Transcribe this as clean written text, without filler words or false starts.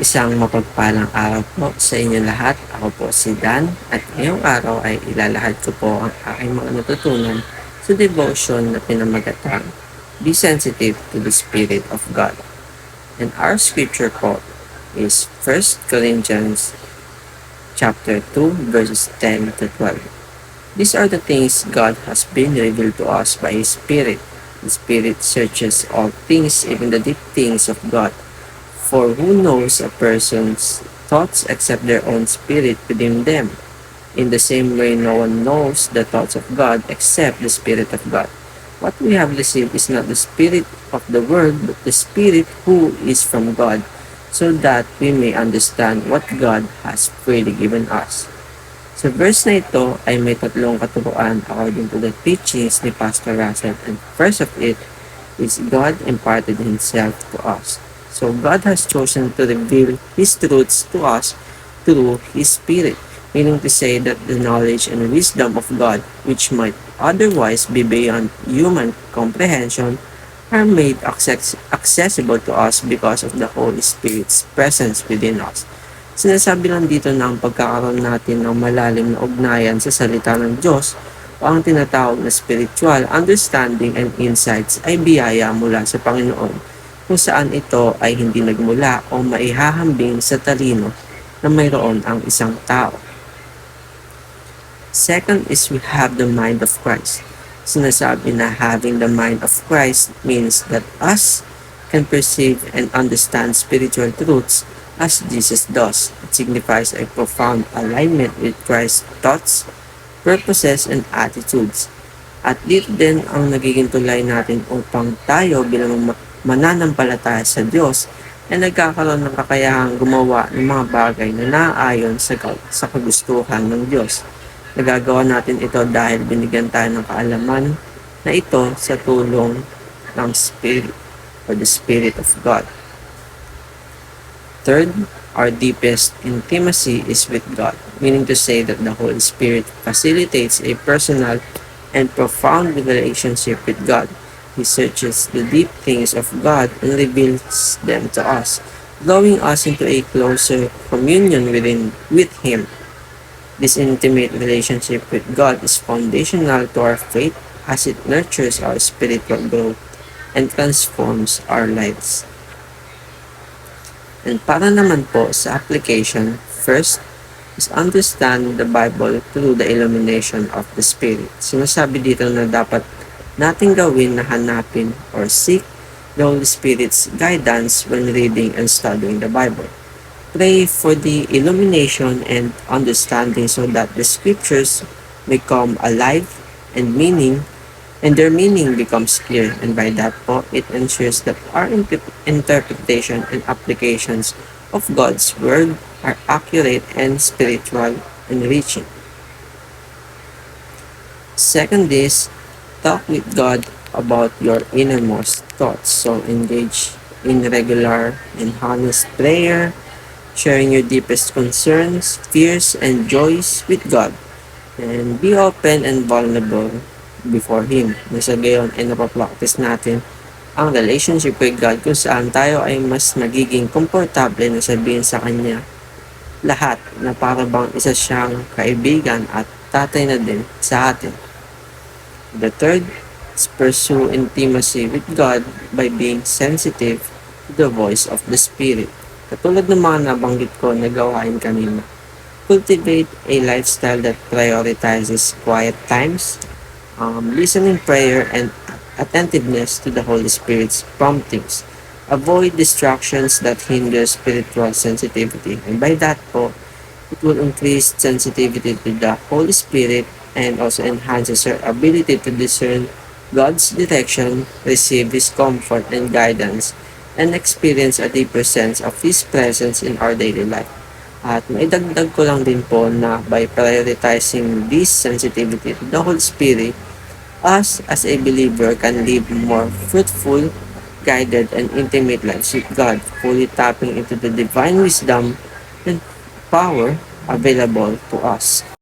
Isang mapagpalang araw po sa inyo lahat. Ako po si Dan at ngayong araw ay ilalahad ko po ang aking mga natutunan sa devotion na pinamagatang Be Sensitive to the Spirit of God. And our scripture po is 1 Corinthians chapter 2 verses 10 to 12. These are the things God has been revealed to us by His Spirit. The Spirit searches all things, even the deep things of God. For who knows a person's thoughts except their own spirit within them? In the same way, no one knows the thoughts of God except the Spirit of God. What we have received is not the spirit of the world, but the Spirit who is from God, so that we may understand what God has freely given us. Sa verse na ito ay may tatlong katuruan according to the teachings ni Pastor Russell, and first of it is God imparted Himself to us. So God has chosen to reveal His truths to us through His Spirit, meaning to say that the knowledge and wisdom of God, which might otherwise be beyond human comprehension, are made accessible to us because of the Holy Spirit's presence within us. Sinasabi lang dito na ang pagkakaroon natin ng malalim na ugnayan sa salita ng Diyos o ang tinatawag na spiritual understanding and insights ay biyaya mula sa Panginoon, kung saan ito ay hindi nagmula o maihahambing sa talino na mayroon ang isang tao. Second is we have the mind of Christ. Sinasabi na having the mind of Christ means that us can perceive and understand spiritual truths as Jesus does. It signifies a profound alignment with Christ's thoughts, purposes, and attitudes. At dito din ang nagiging tulay natin upang tayo bilang mananampalataya sa Diyos ay nagkakaroon ng kakayahang gumawa ng mga bagay na naaayon sa kagustuhan ng Diyos. Nagagawa natin ito dahil binigyan tayo ng kaalaman na ito sa tulong ng Spirit or the Spirit of God. Third, our deepest intimacy is with God, meaning to say that the Holy Spirit facilitates a personal and profound relationship with God. He searches the deep things of God and reveals them to us, drawing us into a closer communion with Him. This intimate relationship with God is foundational to our faith as it nurtures our spiritual growth and transforms our lives. And para naman po sa application, first is understand the Bible through the illumination of the Spirit. Sinasabi dito na dapat nating gawin na hanapin or seek the Holy Spirit's guidance when reading and studying the Bible. Pray for the illumination and understanding so that the scriptures become alive and their meaning becomes clear, and by that po, it ensures that our interpretation and applications of God's Word are accurate and spiritual enriching. Second is, talk with God about your innermost thoughts. So engage in regular and honest prayer, sharing your deepest concerns, fears, and joys with God. And be open and vulnerable before Him. Nasa gayon ay napapractice natin ang relationship with God kung saan tayo ay mas nagiging komportable na sabihin sa Kanya lahat na para bang isa siyang kaibigan at tatay na din sa atin. The third is pursue intimacy with God by being sensitive to the voice of the Spirit. Katulad ng mga nabanggit ko na gawain kanina, cultivate a lifestyle that prioritizes quiet times, listening prayer, and attentiveness to the Holy Spirit's promptings. Avoid distractions that hinder spiritual sensitivity. And by that po, it will increase sensitivity to the Holy Spirit and also enhances our ability to discern God's direction, receive His comfort and guidance, and experience a deeper sense of His presence in our daily life. At maidagdag ko lang din po na by prioritizing this sensitivity to the Holy Spirit, us as a believer can live more fruitful, guided, and intimate lives with God, fully tapping into the divine wisdom and power available to us.